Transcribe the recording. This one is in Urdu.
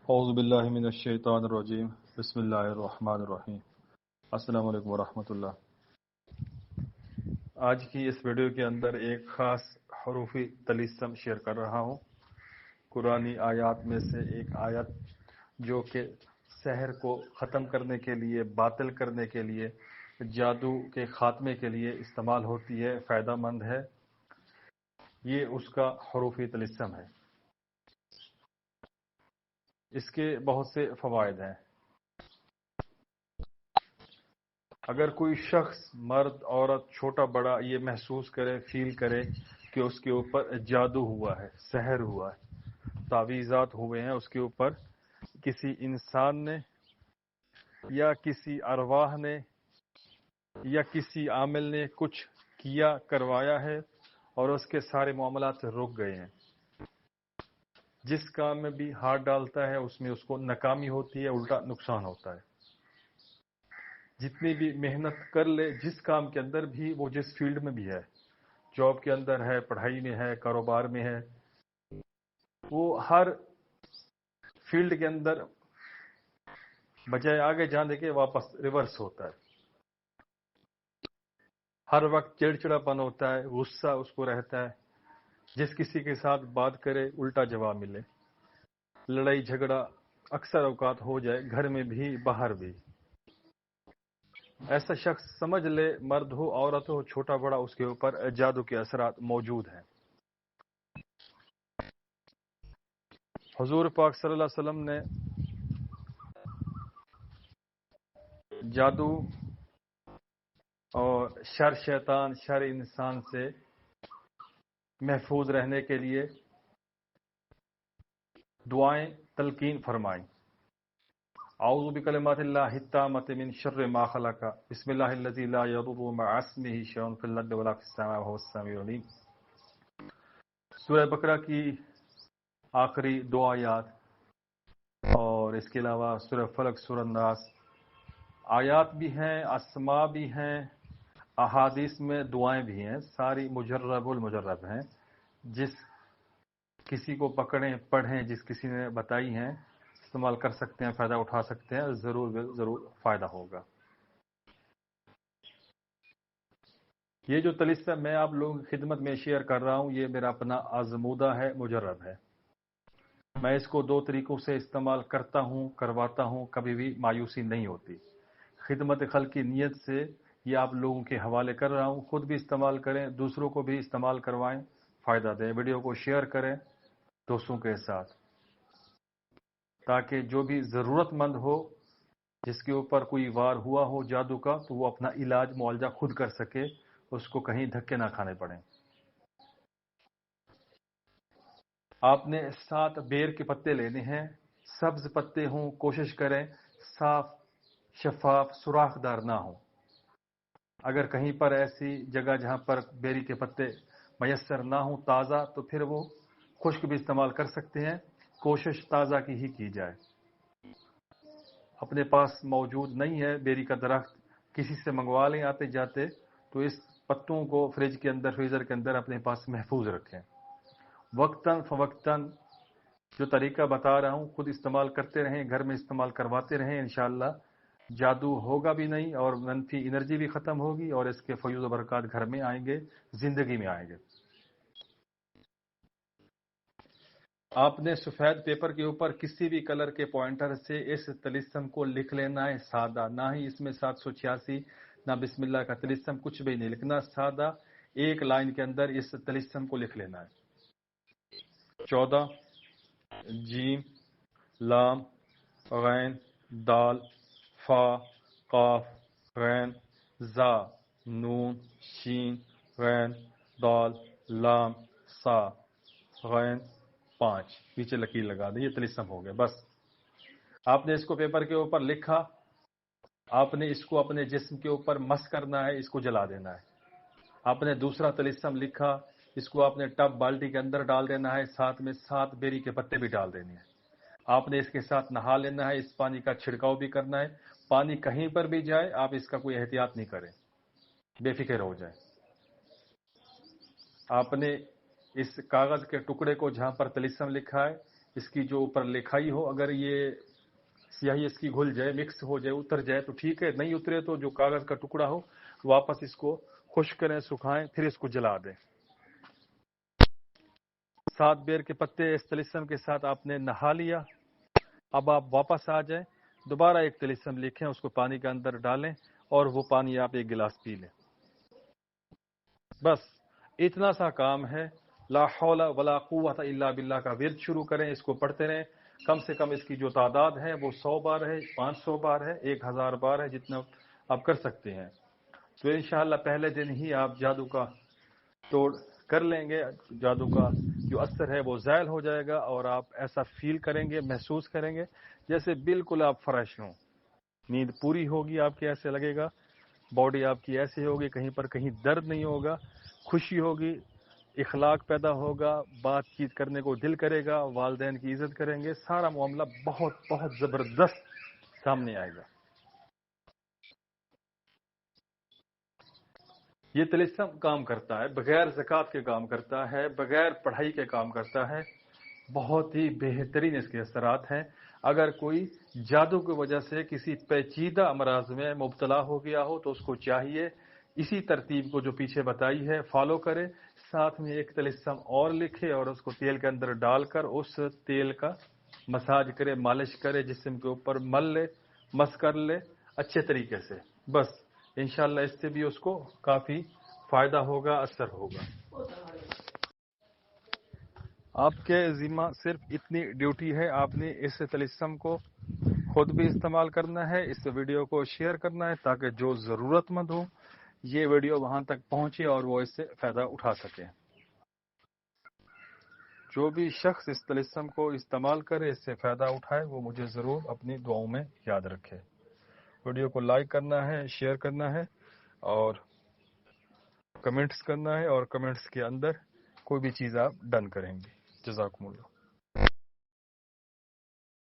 اعوذ باللہ من الشیطان الرجیم بسم اللہ الرحمن الرحیم السلام علیکم ورحمۃ اللہ۔ آج کی اس ویڈیو کے اندر ایک خاص حروفی طلیسم شیئر کر رہا ہوں۔ قرآنی آیات میں سے ایک آیت جو کہ سحر کو ختم کرنے کے لیے، باطل کرنے کے لیے، جادو کے خاتمے کے لیے استعمال ہوتی ہے، فائدہ مند ہے۔ یہ اس کا حروفی طلیسم ہے۔ اس کے بہت سے فوائد ہیں۔ اگر کوئی شخص، مرد، عورت، چھوٹا بڑا یہ محسوس کرے، فیل کرے کہ اس کے اوپر جادو ہوا ہے، سحر ہوا ہے، تعویذات ہوئے ہیں اس کے اوپر، کسی انسان نے یا کسی ارواح نے یا کسی عامل نے کچھ کیا، کروایا ہے اور اس کے سارے معاملات رک گئے ہیں، جس کام میں بھی ہاتھ ڈالتا ہے اس میں اس کو ناکامی ہوتی ہے، الٹا نقصان ہوتا ہے۔ جتنی بھی محنت کر لے، جس کام کے اندر بھی، وہ جس فیلڈ میں بھی ہے، جاب کے اندر ہے، پڑھائی میں ہے، کاروبار میں ہے، وہ ہر فیلڈ کے اندر بجائے آگے جانے کے واپس ریورس ہوتا ہے۔ ہر وقت چڑچڑاپن ہوتا ہے، غصہ اس کو رہتا ہے، جس کسی کے ساتھ بات کرے الٹا جواب ملے، لڑائی جھگڑا اکثر اوقات ہو جائے، گھر میں بھی باہر بھی۔ ایسا شخص سمجھ لے، مرد ہو، عورت ہو، چھوٹا بڑا، اس کے اوپر جادو کے اثرات موجود ہیں۔ حضور پاک صلی اللہ علیہ وسلم نے جادو اور شر شیطان، شر انسان سے محفوظ رہنے کے لیے دعائیں تلقین فرمائیں۔ اعوذ بکلمات اللہ التامۃ من شر ما خلق، بسم اللہ الذی لا یضر مع اسمہ شیء فی الارض ولا فی السماء وهو السمیع العلیم۔ سورہ بقرہ کی آخری دو آیات اور اس کے علاوہ سورہ فلق، سورہ ناس آیات بھی ہیں، اسماء بھی ہیں، احادیث میں دعائیں بھی ہیں، ساری مجرب المجرب ہیں۔ جس کسی کو پکڑیں، پڑھیں، جس کسی نے بتائی ہیں، استعمال کر سکتے ہیں، فائدہ اٹھا سکتے ہیں، ضرور فائدہ ہوگا۔ یہ جو طلیسم میں آپ لوگوں کی خدمت میں شیئر کر رہا ہوں، یہ میرا اپنا آزمودہ ہے، مجرب ہے۔ میں اس کو دو طریقوں سے استعمال کرتا ہوں، کرواتا ہوں، کبھی بھی مایوسی نہیں ہوتی۔ خدمت خلق کی نیت سے یہ آپ لوگوں کے حوالے کر رہا ہوں، خود بھی استعمال کریں، دوسروں کو بھی استعمال کروائیں، فائدہ دیں۔ ویڈیو کو شیئر کریں دوستوں کے ساتھ، تاکہ جو بھی ضرورت مند ہو، جس کے اوپر کوئی وار ہوا ہو جادو کا، تو وہ اپنا علاج معالجہ خود کر سکے، اس کو کہیں دھکے نہ کھانے پڑیں۔ آپ نے 7 بیر کے پتے لینے ہیں، سبز پتے ہوں، کوشش کریں صاف، شفاف، سوراخ دار نہ ہوں۔ اگر کہیں پر ایسی جگہ جہاں پر بیری کے پتے میسر نہ ہوں تازہ، تو پھر وہ خشک بھی استعمال کر سکتے ہیں، کوشش تازہ کی ہی کی جائے۔ اپنے پاس موجود نہیں ہے بیری کا درخت، کسی سے منگوا لیں آتے جاتے، تو اس پتوں کو فریج کے اندر، فریزر کے اندر اپنے پاس محفوظ رکھیں۔ وقتاً فوقتاً جو طریقہ بتا رہا ہوں خود استعمال کرتے رہیں، گھر میں استعمال کرواتے رہیں، انشاءاللہ جادو ہوگا بھی نہیں اور منفی انرجی بھی ختم ہوگی، اور اس کے فیوز و برکات گھر میں آئیں گے، زندگی میں آئیں گے۔ آپ نے سفید پیپر کے اوپر کسی بھی کلر کے پوائنٹر سے اس طلیسم کو لکھ لینا ہے، سادہ، نہ ہی اس میں 786 نہ بسم اللہ کا طلیسم، کچھ بھی نہیں لکھنا، سادہ ایک لائن کے اندر اس طلیسم کو لکھ لینا ہے۔ 14 جیم، لام، غین، دال، فا، قاف، غین، زا، نون، شین، غین، دال، لام، سا، غین 5، پیچھے لکیر لگا دیں، یہ طلیسم ہو گیا۔ بس آپ نے اس کو پیپر کے اوپر لکھا، آپ نے اس کو اپنے جسم کے اوپر مس کرنا ہے، اس کو جلا دینا ہے۔ آپ نے دوسرا طلیسم لکھا، اس کو آپ نے ٹب بالٹی کے اندر ڈال دینا ہے، ساتھ میں 7 بیری کے پتے بھی ڈال دینے ہیں۔ آپ نے اس کے ساتھ نہا لینا ہے، اس پانی کا چھڑکاؤ بھی کرنا ہے۔ پانی کہیں پر بھی جائے آپ اس کا کوئی احتیاط نہیں کریں، بے فکر ہو جائیں۔ آپ نے اس کاغذ کے ٹکڑے کو جہاں پر طلیسم لکھا ہے، اس کی جو اوپر لکھائی ہو، اگر یہ سیاہی اس کی گھل جائے، مکس ہو جائے، اتر جائے تو ٹھیک ہے، نہیں اترے تو جو کاغذ کا ٹکڑا ہو واپس اس کو خشک کریں، سکھائیں، پھر اس کو جلا دیں۔ 7 بیر کے پتے اس طلسم کے ساتھ آپ نے نہا لیا۔ اب آپ واپس آ جائیں، دوبارہ ایک طلسم لکھیں، اس کو پانی کے اندر ڈالیں اور وہ پانی آپ ایک گلاس پی لیں۔ بس اتنا سا کام ہے۔ لا حول ولا قوت الا باللہ کا ورد شروع کریں، اس کو پڑھتے رہیں، کم سے کم اس کی جو تعداد ہے وہ 100 بار ہے، 500 بار ہے، 1000 بار ہے، جتنا آپ کر سکتے ہیں۔ تو انشاءاللہ پہلے دن ہی آپ جادو کا توڑ کر لیں گے، جادو کا جو اثر ہے وہ زائل ہو جائے گا اور آپ ایسا فیل کریں گے، محسوس کریں گے جیسے بالکل آپ فریش ہوں۔ نیند پوری ہوگی، آپ کے ایسے لگے گا، باڈی آپ کی ایسی ہوگی، کہیں پر کہیں درد نہیں ہوگا، خوشی ہوگی، اخلاق پیدا ہوگا، بات چیت کرنے کو دل کرے گا، والدین کی عزت کریں گے، سارا معاملہ بہت بہت زبردست سامنے آئے گا۔ یہ طلسم کام کرتا ہے، بغیر زکوٰۃ کے کام کرتا ہے، بغیر پڑھائی کے کام کرتا ہے، بہت ہی بہترین اس کے اثرات ہیں۔ اگر کوئی جادو کی وجہ سے کسی پیچیدہ امراض میں مبتلا ہو گیا ہو تو اس کو چاہیے اسی ترتیب کو جو پیچھے بتائی ہے فالو کرے، ساتھ میں ایک طلسم اور لکھے اور اس کو تیل کے اندر ڈال کر اس تیل کا مساج کرے، مالش کرے، جسم کے اوپر مل لے، مس کر لے اچھے طریقے سے۔ بس انشاءاللہ اس سے بھی اس کو کافی فائدہ ہوگا، اثر ہوگا۔ آپ کے ذمہ صرف اتنی ڈیوٹی ہے، آپ نے اس طلسم کو خود بھی استعمال کرنا ہے، اس ویڈیو کو شیئر کرنا ہے تاکہ جو ضرورت مند ہو یہ ویڈیو وہاں تک پہنچے اور وہ اس سے فائدہ اٹھا سکے۔ جو بھی شخص اس طلسم کو استعمال کرے، اس سے فائدہ اٹھائے، وہ مجھے ضرور اپنی دعاؤں میں یاد رکھے۔ ویڈیو کو لائک کرنا ہے، شیئر کرنا ہے اور کمنٹس کرنا ہے، اور کمنٹس کے اندر کوئی بھی چیز آپ ڈن کریں گے۔ جزاکم اللہ۔